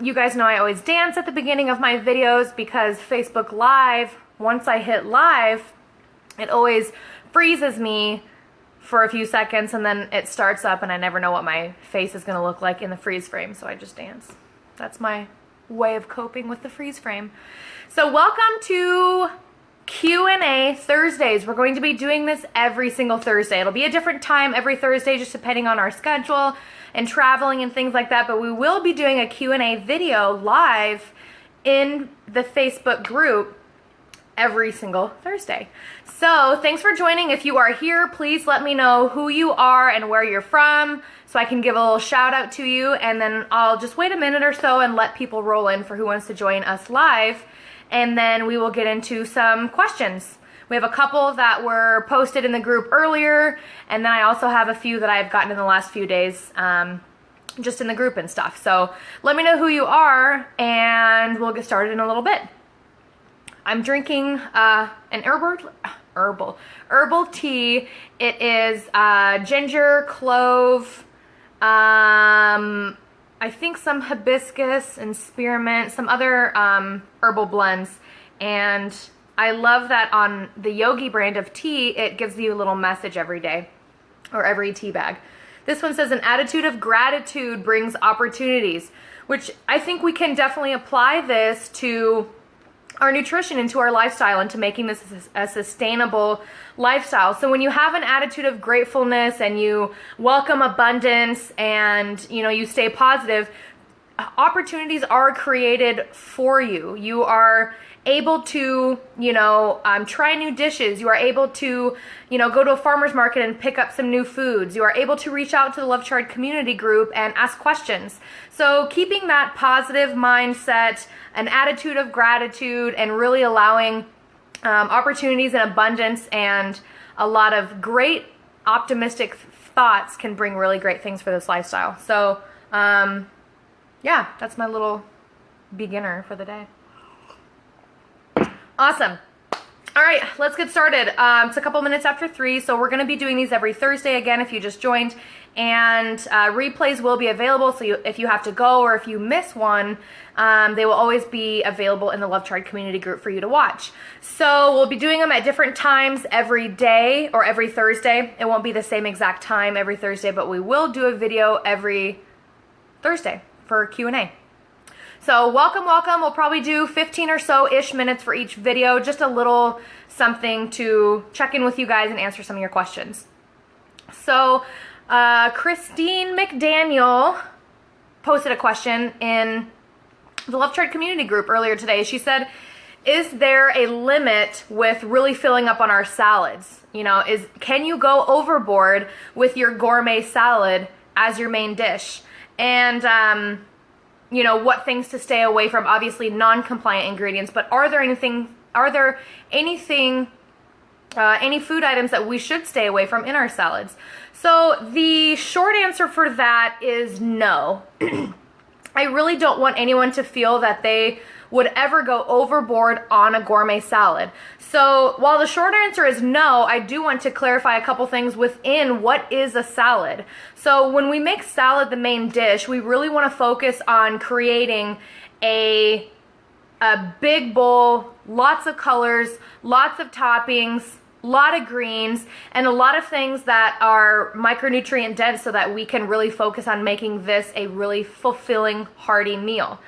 You guys know I always dance at the beginning of my videos because Facebook Live, once I hit live, it always freezes me for a few seconds and then it starts up and I never know what my face is going to look like in the freeze frame, so I just dance. That's my way of coping with the freeze frame. So welcome to Q&A Thursdays. We're going to be doing this every single Thursday. It'll be a different time every Thursday just depending on our schedule and traveling and things like that, but we will be doing a Q&A video live in the Facebook group every single Thursday. So thanks for joining. If you are here, please let me know who you are and where you're from so I can give a little shout out to you, and then I'll just wait a minute or so and let people roll in for who wants to join us live, and then we will get into some questions. We have a couple that were posted in the group earlier, and then I also have a few that I've gotten in the last few days just in the group and stuff. So let me know who you are and we'll get started in a little bit. I'm drinking an herbal tea. It is ginger, clove, I think some hibiscus and spearmint, some other herbal blends. And I love that on the Yogi brand of tea, it gives you a little message every day or every tea bag. This one says, an attitude of gratitude brings opportunities, which I think we can definitely apply this to our nutrition, into our lifestyle, into making this a sustainable lifestyle. So when you have an attitude of gratefulness and you welcome abundance and you stay positive, opportunities are created for you. You are able to, try new dishes. You are able to, go to a farmer's market and pick up some new foods. You are able to reach out to the Love Chart community group and ask questions. So keeping that positive mindset, an attitude of gratitude, and really allowing opportunities and abundance and a lot of great optimistic thoughts can bring really great things for this lifestyle. So, yeah, that's my little beginner for the day. Awesome. All right, let's get started. It's a couple minutes after 3, so we're going to be doing these every Thursday again if you just joined, and replays will be available, so if you have to go or if you miss one, they will always be available in the Love Chart community group for you to watch. So we'll be doing them at different times every day or every Thursday. It won't be the same exact time every Thursday, but we will do a video every Thursday for Q&A. So welcome. We'll probably do 15 or so-ish minutes for each video, just a little something to check in with you guys and answer some of your questions. So Christine McDaniel posted a question in the Love Chart community group earlier today. She said, is there a limit with really filling up on our salads? Can you go overboard with your gourmet salad as your main dish? And what things to stay away from, obviously non-compliant ingredients, but are there any food items that we should stay away from in our salads? So the short answer for that is no. I really don't want anyone to feel that they would ever go overboard on a gourmet salad. So while the short answer is no, I do want to clarify a couple things within what is a salad. So when we make salad the main dish, we really want to focus on creating a big bowl, lots of colors, lots of toppings, a lot of greens, and a lot of things that are micronutrient dense so that we can really focus on making this a really fulfilling, hearty meal.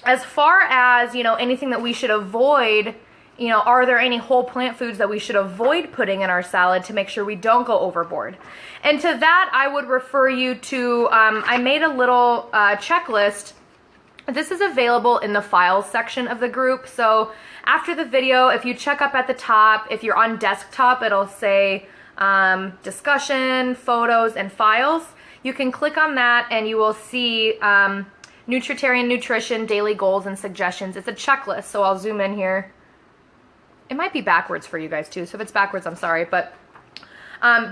As far as, anything that we should avoid, are there any whole plant foods that we should avoid putting in our salad to make sure we don't go overboard? And to that, I would refer you to, I made a little checklist. This is available in the files section of the group. So after the video, if you check up at the top, if you're on desktop, it'll say discussion, photos, and files. You can click on that and you will see Nutritarian Nutrition, Daily Goals and Suggestions. It's a checklist, so I'll zoom in here. It might be backwards for you guys too, so if it's backwards, I'm sorry. But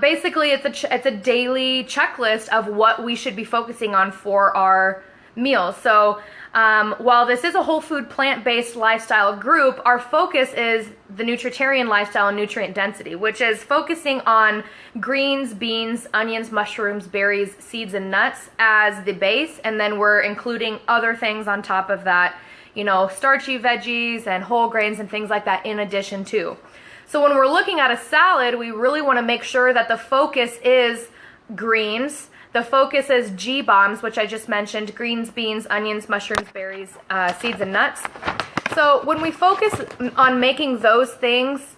basically, it's a daily checklist of what we should be focusing on for our meals. So while this is a whole food plant-based lifestyle group, our focus is the nutritarian lifestyle and nutrient density, which is focusing on greens, beans, onions, mushrooms, berries, seeds, and nuts as the base, and then we're including other things on top of that, you know, starchy veggies and whole grains and things like that in addition to. So when we're looking at a salad, we really want to make sure that the focus is greens. The focus is G-bombs, which I just mentioned: greens, beans, onions, mushrooms, berries, seeds, and nuts. So when we focus on making those things,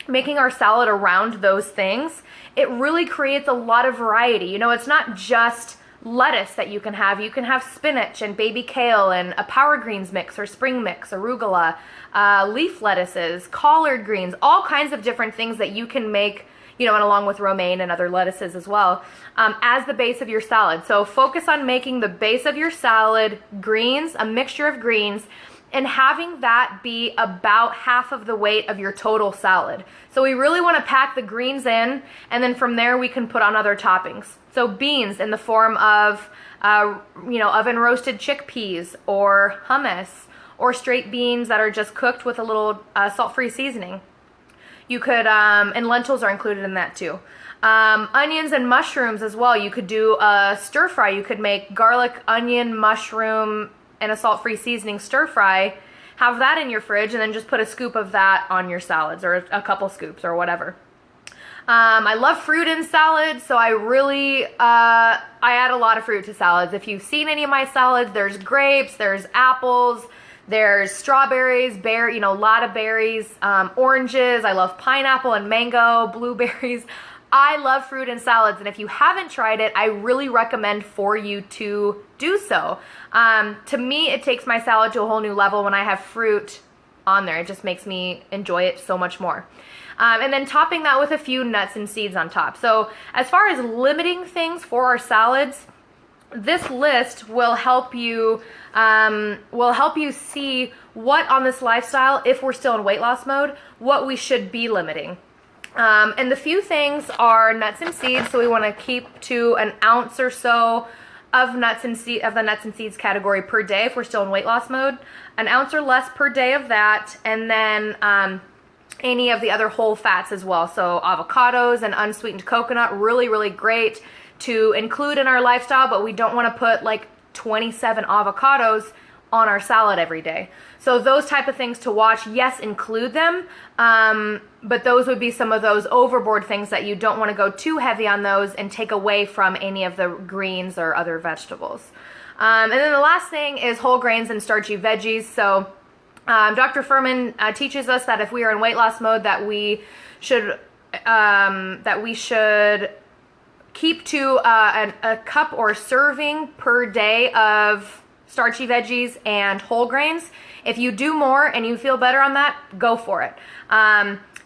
making our salad around those things, it really creates a lot of variety. You know, it's not just lettuce that you can have. You can have spinach and baby kale and a power greens mix or spring mix, arugula, leaf lettuces, collard greens, all kinds of different things that you can make, you know, and along with romaine and other lettuces as well, as the base of your salad. So focus on making the base of your salad greens, a mixture of greens, and having that be about half of the weight of your total salad. So we really want to pack the greens in, and then from there we can put on other toppings. So beans in the form of, you know, oven roasted chickpeas or hummus, or straight beans that are just cooked with a little salt-free seasoning. You could, and lentils are included in that too. Onions and mushrooms as well. You could do a stir fry. You could make garlic, onion, mushroom, and a salt-free seasoning stir fry. Have that in your fridge, and then just put a scoop of that on your salads, or a couple scoops, or whatever. I love fruit in salads, so I really, I add a lot of fruit to salads. If you've seen any of my salads, there's grapes, there's apples, there's strawberries, you know, a lot of berries, oranges. I love pineapple and mango, blueberries. I love fruit in salads, and if you haven't tried it, I really recommend for you to do so. To me, it takes my salad to a whole new level when I have fruit on there. It just makes me enjoy it so much more. And then topping that with a few nuts and seeds on top. So as far as limiting things for our salads, this list will help you see what on this lifestyle, if we're still in weight loss mode, what we should be limiting. And the few things are nuts and seeds, so we want to keep to an ounce or so of the nuts and seeds category per day if we're still in weight loss mode. An ounce or less per day of that, and then any of the other whole fats as well. So avocados and unsweetened coconut, really, really great to include in our lifestyle, but we don't want to put like 27 avocados on our salad every day. So those type of things to watch, yes, include them, but those would be some of those overboard things that you don't want to go too heavy on those and take away from any of the greens or other vegetables. And then the last thing is whole grains and starchy veggies. So Dr. Fuhrman teaches us that if we are in weight loss mode, that we should keep to a cup or serving per day of starchy veggies and whole grains. If you do more and you feel better on that, go for it.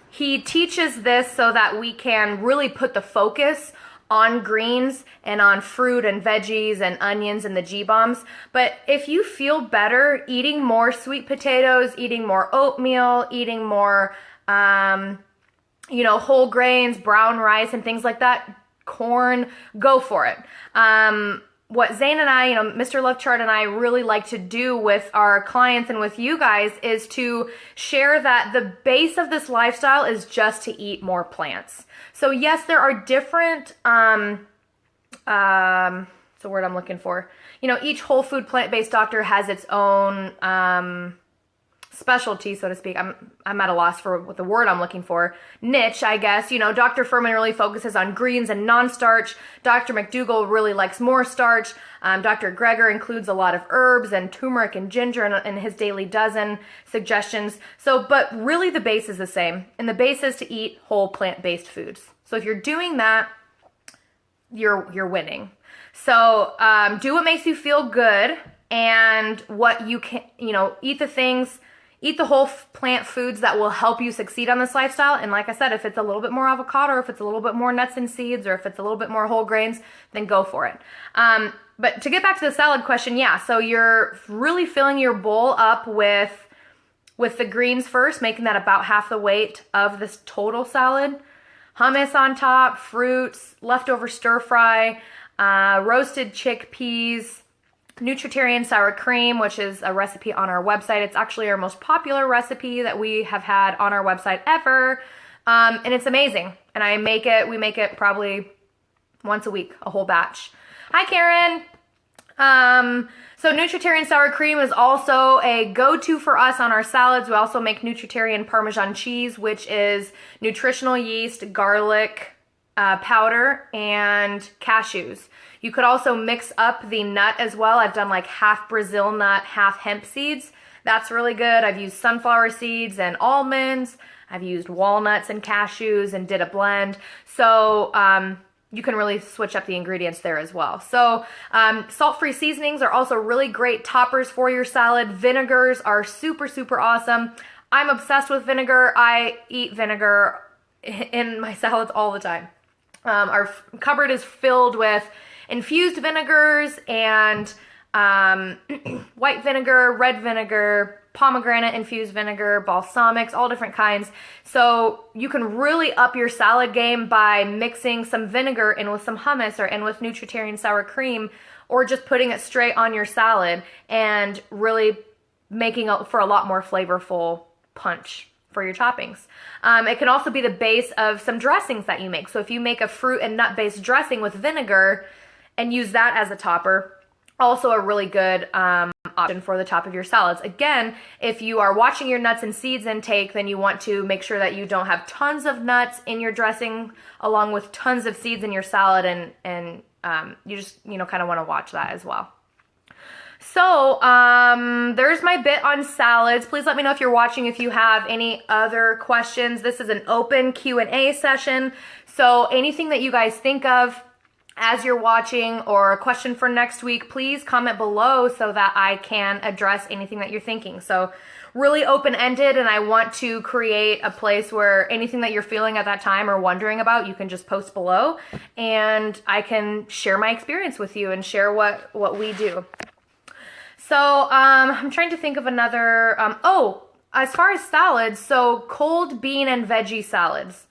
He teaches this so that we can really put the focus on greens and on fruit and veggies and onions and the G-bombs. But if you feel better eating more sweet potatoes, eating more oatmeal, eating more, you know, whole grains, brown rice and things like that, corn, go for it. What Zane and I, you know, Mr. Love Chart and I really like to do with our clients and with you guys is to share that the base of this lifestyle is just to eat more plants. So yes, there are different, what's the word I'm looking for? You know, each whole food plant-based doctor has its own, specialty, so to speak. I'm at a loss for what the word I'm looking for. Niche, I guess. You know, Dr. Fuhrman really focuses on greens and non-starch. Dr. McDougall really likes more starch. Dr. Greger includes a lot of herbs and turmeric and ginger in his daily dozen suggestions. So, but really the base is the same. And the base is to eat whole plant-based foods. So if you're doing that, you're winning. So do what makes you feel good, and what you can, you know, eat the whole plant foods that will help you succeed on this lifestyle. And like I said, if it's a little bit more avocado, or if it's a little bit more nuts and seeds, or if it's a little bit more whole grains, then go for it. But to get back to the salad question, yeah, so you're really filling your bowl up with the greens first, making that about half the weight of this total salad. Hummus on top, fruits, leftover stir fry, roasted chickpeas, Nutritarian sour cream, which is a recipe on our website. It's actually our most popular recipe that we have had on our website ever. And it's amazing. And we make it probably once a week, a whole batch. Hi, Karen. So Nutritarian sour cream is also a go-to for us on our salads. We also make Nutritarian Parmesan cheese, which is nutritional yeast, garlic powder, and cashews. You could also mix up the nut as well. I've done like half Brazil nut, half hemp seeds. That's really good. I've used sunflower seeds and almonds. I've used walnuts and cashews and did a blend. So you can really switch up the ingredients there as well. So salt-free seasonings are also really great toppers for your salad. Vinegars are super, super awesome. I'm obsessed with vinegar. I eat vinegar in my salads all the time. Our cupboard is filled with infused vinegars and white vinegar, red vinegar, pomegranate infused vinegar, balsamics, all different kinds. So you can really up your salad game by mixing some vinegar in with some hummus or in with Nutritarian sour cream, or just putting it straight on your salad and really making it for a lot more flavorful punch for your toppings. It can also be the base of some dressings that you make. So if you make a fruit and nut based dressing with vinegar and use that as a topper, also a really good option for the top of your salads. Again, if you are watching your nuts and seeds intake, then you want to make sure that you don't have tons of nuts in your dressing along with tons of seeds in your salad, and you just kind of want to watch that as well. So there's my bit on salads. Please let me know if you're watching if you have any other questions. This is an open Q&A session, so anything that you guys think of as you're watching or a question for next week, please comment below so that I can address anything that you're thinking. So really open-ended, and I want to create a place where anything that you're feeling at that time or wondering about, you can just post below and I can share my experience with you and share what we do. So I'm trying to think of another, as far as salads, so cold bean and veggie salads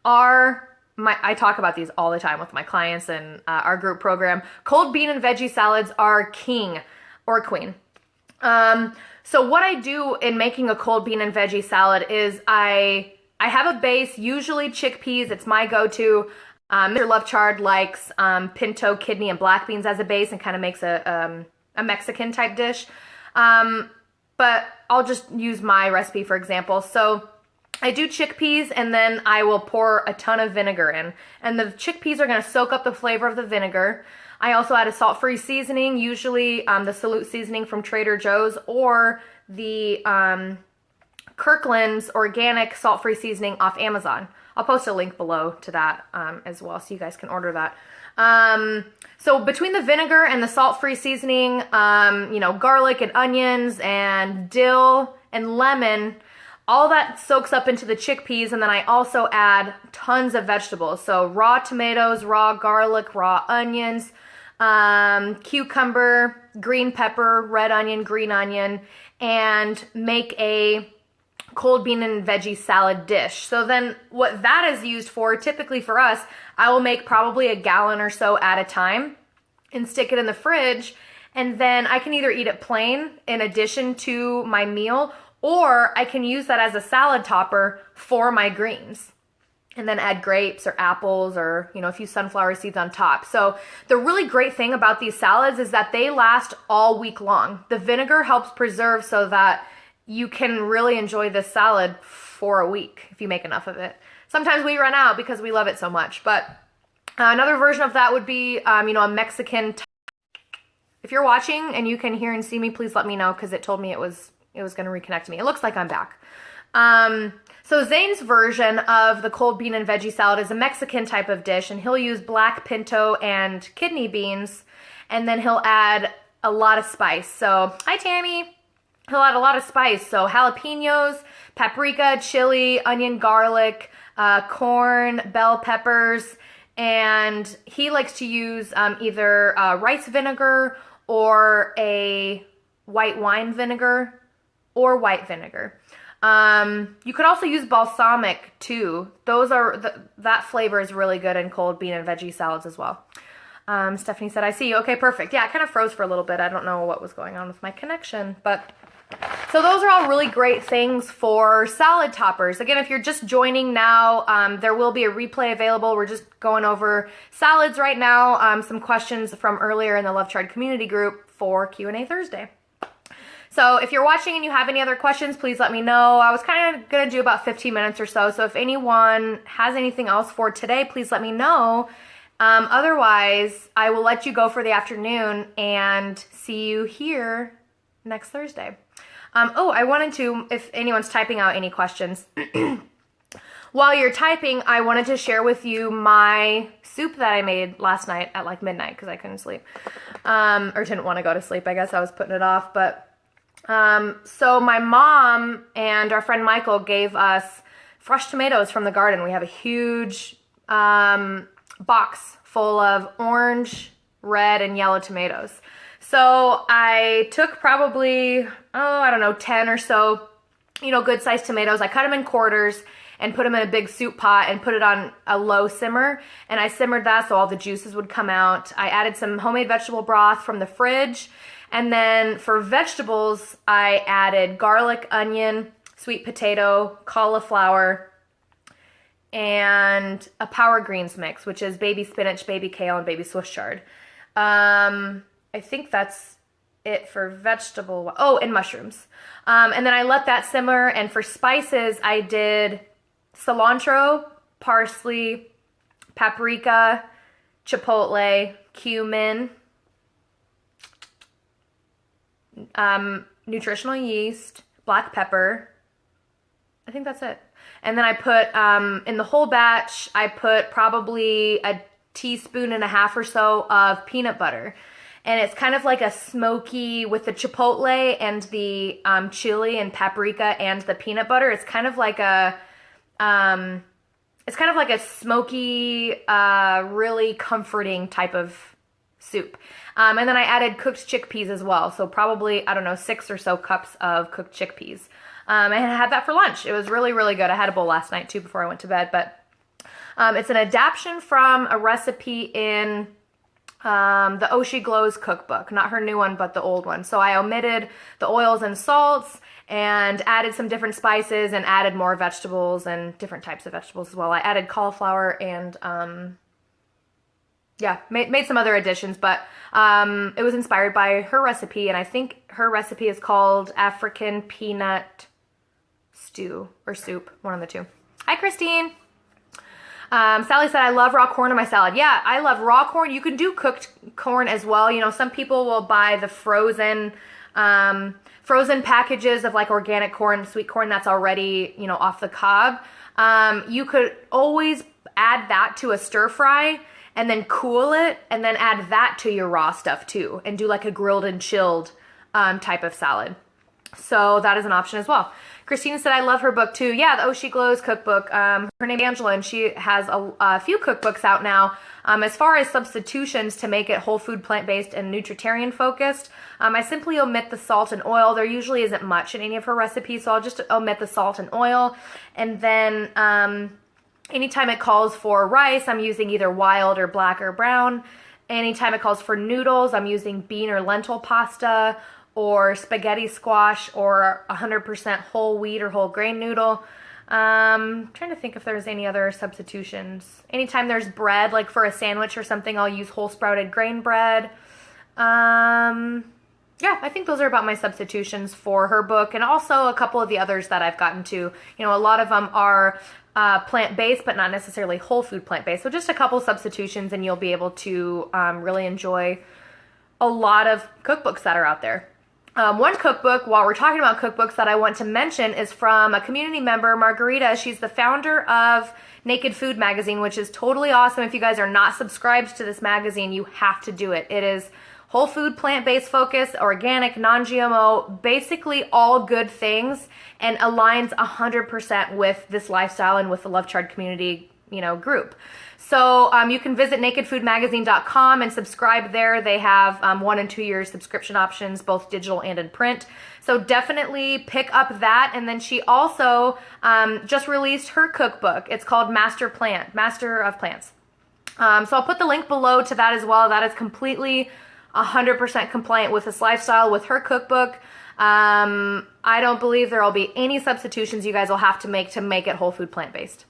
are I talk about these all the time with my clients and our group program. Cold bean and veggie salads are king or queen. So what I do in making a cold bean and veggie salad is I have a base, usually chickpeas. It's my go-to. Mr. Lovechard likes pinto, kidney, and black beans as a base and kind of makes a Mexican type dish. But I'll just use my recipe for example. So I do chickpeas, and then I will pour a ton of vinegar in. And the chickpeas are going to soak up the flavor of the vinegar. I also add a salt-free seasoning, usually the Salute seasoning from Trader Joe's, or the Kirkland's organic salt-free seasoning off Amazon. I'll post a link below to that as well, so you guys can order that. So between the vinegar and the salt-free seasoning, garlic and onions and dill and lemon, all that soaks up into the chickpeas, and then I also add tons of vegetables. So raw tomatoes, raw garlic, raw onions, cucumber, green pepper, red onion, green onion, and make a cold bean and veggie salad dish. So then what that is used for, typically for us, I will make probably a gallon or so at a time and stick it in the fridge, and then I can either eat it plain in addition to my meal, or I can use that as a salad topper for my greens and then add grapes or apples or, a few sunflower seeds on top. So the really great thing about these salads is that they last all week long. The vinegar helps preserve so that you can really enjoy this salad for a week if you make enough of it. Sometimes we run out because we love it so much, but another version of that would be, a Mexican. If you're watching and you can hear and see me, please let me know, because it told me it was going to reconnect me. It looks like I'm back. So Zane's version of the cold bean and veggie salad is a Mexican type of dish, and he'll use black pinto and kidney beans, and then he'll add a lot of spice. So, hi Tammy. He'll add a lot of spice. So jalapenos, paprika, chili, onion, garlic, corn, bell peppers, and he likes to use either rice vinegar or a white wine vinegar or white vinegar. You could also use balsamic too. That flavor is really good in cold bean and veggie salads as well. Stephanie said, I see you. Okay, perfect. Yeah, I kind of froze for a little bit. I don't know what was going on with my connection, but so those are all really great things for salad toppers. Again, if you're just joining now, there will be a replay available. We're just going over salads right now, some questions from earlier in the Love Chard community group for Q&A Thursday. So if you're watching and you have any other questions, please let me know. I was kind of going to do about 15 minutes or so. So if anyone has anything else for today, please let me know. Otherwise, I will let you go for the afternoon and see you here next Thursday. I wanted to, if anyone's typing out any questions, while you're typing, I wanted to share with you my soup that I made last night at like midnight because I couldn't sleep, or didn't want to go to sleep. I guess I was putting it off, but so my mom and our friend Michael gave us fresh tomatoes from the garden. We have a huge box full of orange, red, and yellow tomatoes. So I took probably, 10 or so, good sized tomatoes. I cut them in quarters and put them in a big soup pot and put it on a low simmer. And I simmered that so all the juices would come out. I added some homemade vegetable broth from the fridge. And then for vegetables, I added garlic, onion, sweet potato, cauliflower, and a power greens mix, which is baby spinach, baby kale, and baby Swiss chard. I think that's it for vegetable. Oh, and mushrooms. And then I let that simmer. And for spices, I did cilantro, parsley, paprika, chipotle, cumin, nutritional yeast, black pepper. I think that's it. And then I put, in the whole batch, I put probably a teaspoon and a half or so of peanut butter. And it's kind of like a smoky, with the chipotle and the chili and paprika and the peanut butter. It's kind of like a smoky, really comforting type of soup. And then I added cooked chickpeas as well. So probably, 6 or so cups of cooked chickpeas. And I had that for lunch. It was really, really good. I had a bowl last night too before I went to bed. But it's an adaptation from a recipe in the Oshi Glows cookbook. Not her new one, but the old one. So I omitted the oils and salts and added some different spices and added more vegetables and different types of vegetables as well. I added cauliflower and made some other additions, but it was inspired by her recipe, and I think her recipe is called African peanut stew or soup, one of the two. Hi, Christine. Sally said, I love raw corn in my salad. Yeah, I love raw corn. You can do cooked corn as well. Some people will buy the frozen packages of like organic corn, sweet corn that's already, off the cob. You could always add that to a stir fry and then cool it and then add that to your raw stuff too and do like a grilled and chilled type of salad. So that is an option as well. Christina said, I love her book too. Yeah, the Oshi Glows cookbook. Her name is Angela, and she has a few cookbooks out now. As far as substitutions to make it whole food, plant-based, and nutritarian focused, I simply omit the salt and oil. There usually isn't much in any of her recipes, so I'll just omit the salt and oil. And then anytime it calls for rice, I'm using either wild or black or brown. Anytime it calls for noodles, I'm using bean or lentil pasta, or spaghetti squash, or 100% whole wheat or whole grain noodle. Trying to think if there's any other substitutions. Anytime there's bread, like for a sandwich or something, I'll use whole sprouted grain bread. I think those are about my substitutions for her book, and also a couple of the others that I've gotten to. A lot of them are plant-based, but not necessarily whole food plant-based. So just a couple substitutions, and you'll be able to really enjoy a lot of cookbooks that are out there. One cookbook, while we're talking about cookbooks, that I want to mention is from a community member, Margarita. She's the founder of Naked Food Magazine, which is totally awesome. If you guys are not subscribed to this magazine, you have to do it. It is whole food, plant-based focus, organic, non-GMO, basically all good things, and aligns 100% with this lifestyle and with the Love Chard community, group. So you can visit nakedfoodmagazine.com and subscribe there. They have 1 and 2 year subscription options, both digital and in print. So definitely pick up that. And then she also just released her cookbook. It's called Master of Plants. So I'll put the link below to that as well. That is completely 100% compliant with this lifestyle, with her cookbook. I don't believe there will be any substitutions you guys will have to make it whole food plant-based.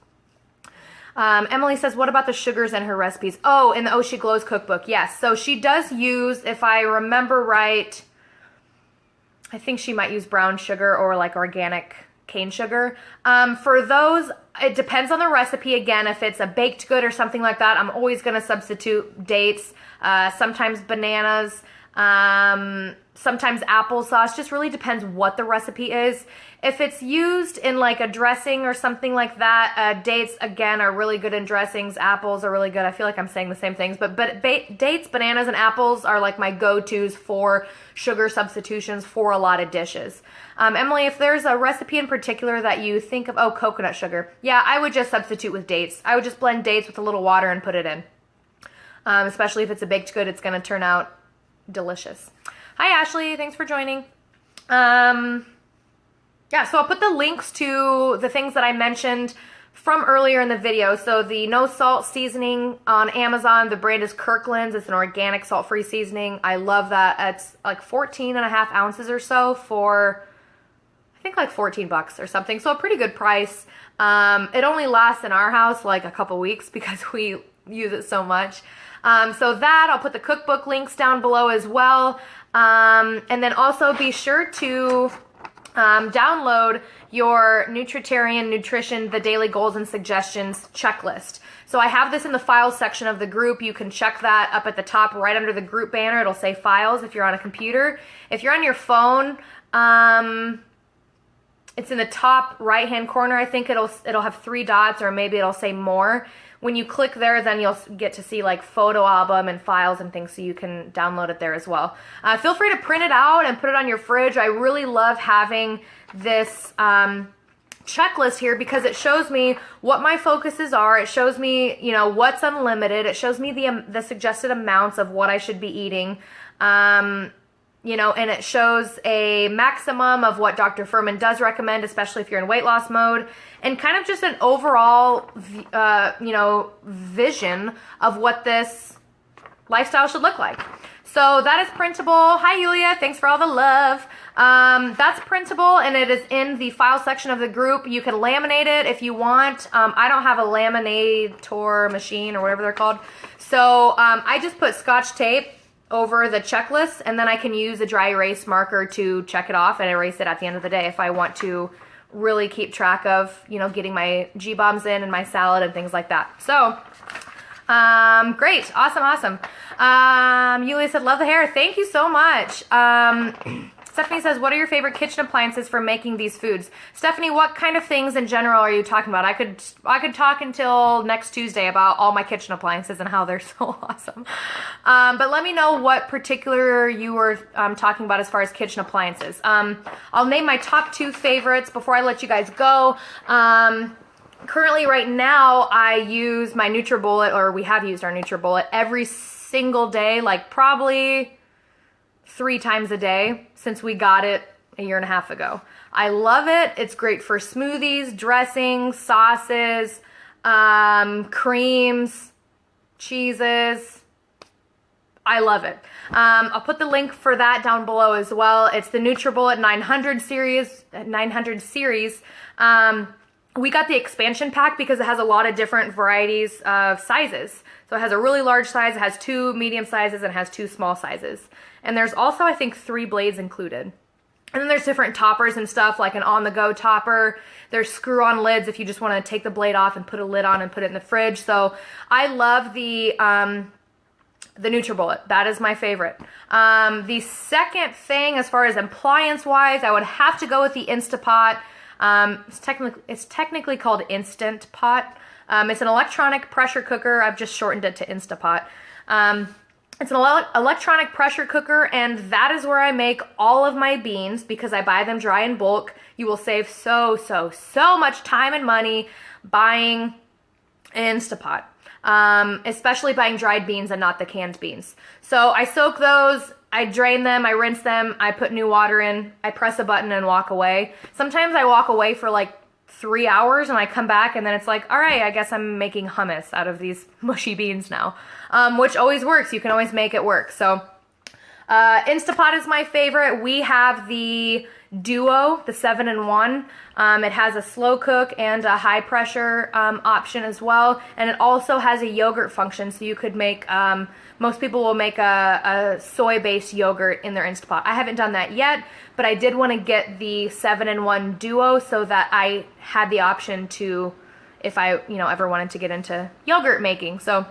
Emily says, what about the sugars in her recipes? Oh, in the Oh She Glows cookbook, yes. So she does use, if I remember right, I think she might use brown sugar or like organic cane sugar. For those, it depends on the recipe. Again, if it's a baked good or something like that, I'm always going to substitute dates, sometimes bananas, sometimes applesauce. Just really depends what the recipe is. If it's used in like a dressing or something like that, dates, again, are really good in dressings. Apples are really good. I feel like I'm saying the same things, but dates, bananas, and apples are like my go-tos for sugar substitutions for a lot of dishes. Emily, if there's a recipe in particular that you think of, oh, coconut sugar. Yeah, I would just substitute with dates. I would just blend dates with a little water and put it in. Especially if it's a baked good, it's going to turn out delicious. Hi, Ashley. Thanks for joining. Yeah, so I'll put the links to the things that I mentioned from earlier in the video. So the no salt seasoning on Amazon, the brand is Kirkland's. It's an organic salt-free seasoning. I love that. It's like 14.5 ounces or so for, I think like $14 or something. So a pretty good price. It only lasts in our house like a couple weeks because we use it so much. So that, I'll put the cookbook links down below as well. And then also be sure to download your Nutritarian Nutrition, the Daily Goals and Suggestions checklist. So I have this in the files section of the group. You can check that up at the top right under the group banner. It'll say files if you're on a computer. If you're on your phone, it's in the top right-hand corner. I think it'll have 3 dots, or maybe it'll say more. When you click there, then you'll get to see like photo album and files and things, so you can download it there as well. Feel free to print it out and put it on your fridge. I really love having this checklist here because it shows me what my focuses are. It shows me, you know, what's unlimited. It shows me the suggested amounts of what I should be eating. You know, and it shows a maximum of what Dr. Fuhrman does recommend, especially if you're in weight loss mode, and kind of just an overall, you know, vision of what this lifestyle should look like. So that is printable. Hi, Yulia. Thanks for all the love. That's printable, and it is in the file section of the group. You can laminate it if you want. I don't have a laminator machine or whatever they're called. So I just put Scotch tape over the checklist, and then I can use a dry erase marker to check it off and erase it at the end of the day if I want to really keep track of, you know, getting my G-bombs in and my salad and things like that. So, great. Awesome. Yulia said, love the hair. Thank you so much. Stephanie says, what are your favorite kitchen appliances for making these foods? Stephanie, what kind of things in general are you talking about? I could talk until next Tuesday about all my kitchen appliances and how they're so awesome. But let me know what particular you were talking about as far as kitchen appliances. I'll name my top 2 favorites before I let you guys go. Currently, right now, I use my NutriBullet, or we have used our NutriBullet every single day, like probably 3 times a day since we got it a year and a half ago. I love it. It's great for smoothies, dressings, sauces, creams, cheeses. I love it. I'll put the link for that down below as well. It's the NutriBullet 900 series. We got the expansion pack because it has a lot of different varieties of sizes. So it has a really large size, it has 2 medium sizes, and it has 2 small sizes. And there's also, I think, 3 blades included. And then there's different toppers and stuff, like an on-the-go topper. There's screw-on lids if you just want to take the blade off and put a lid on and put it in the fridge. So I love the NutriBullet. That is my favorite. The second thing, as far as appliance-wise, I would have to go with the Instapot. It's technically called Instant Pot. It's an electronic pressure cooker. I've just shortened it to Instapot. It's an electronic pressure cooker, and that is where I make all of my beans because I buy them dry in bulk. You will save so much time and money buying an Instapot, especially buying dried beans and not the canned beans. So I soak those, I drain them, I rinse them, I put new water in, I press a button and walk away. Sometimes I walk away for like 3 hours, and I come back and then it's like, all right, I guess I'm making hummus out of these mushy beans now, which always works. You can always make it work. So Instapot is my favorite. We have the Duo, the 7-in-1. It has a slow cook and a high pressure option as well, and it also has a yogurt function, so you could make, most people will make a soy-based yogurt in their Instapot. I haven't done that yet, but I did want to get the 7-in-1 Duo so that I had the option to, if I, ever wanted to get into yogurt making. So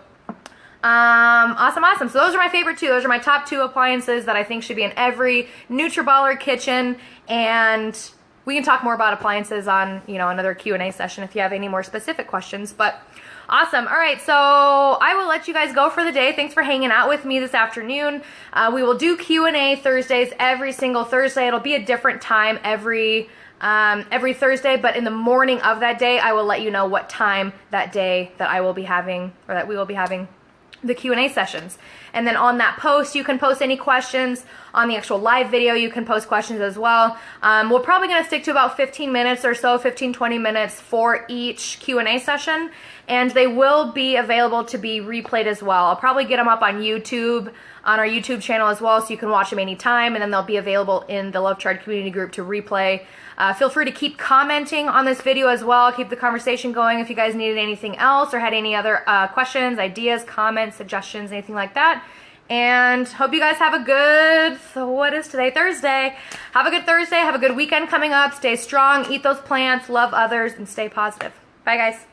awesome. So those are my favorite two. Those are my top 2 appliances that I think should be in every NutriBaller kitchen, and we can talk more about appliances on, another Q&A session if you have any more specific questions, but awesome. All right, so I will let you guys go for the day. Thanks for hanging out with me this afternoon. We will do Q&A Thursdays every single Thursday. It'll be a different time every Thursday, but in the morning of that day, I will let you know what time that day that I will be having, or that we will be having the Q&A sessions. And then on that post, you can post any questions. On the actual live video, you can post questions as well. We're probably going to stick to about 15 minutes or so, 15-20 minutes for each Q&A session, and they will be available to be replayed as well. I'll probably get them up on YouTube, on our YouTube channel as well, so you can watch them anytime, and then they'll be available in the Love Chart community group to replay. Feel free to keep commenting on this video as well. Keep the conversation going if you guys needed anything else or had any other questions, ideas, comments, suggestions, anything like that. And hope you guys have a good, so what is today? Thursday. Have a good Thursday. Have a good weekend coming up. Stay strong, eat those plants, love others, and stay positive. Bye, guys.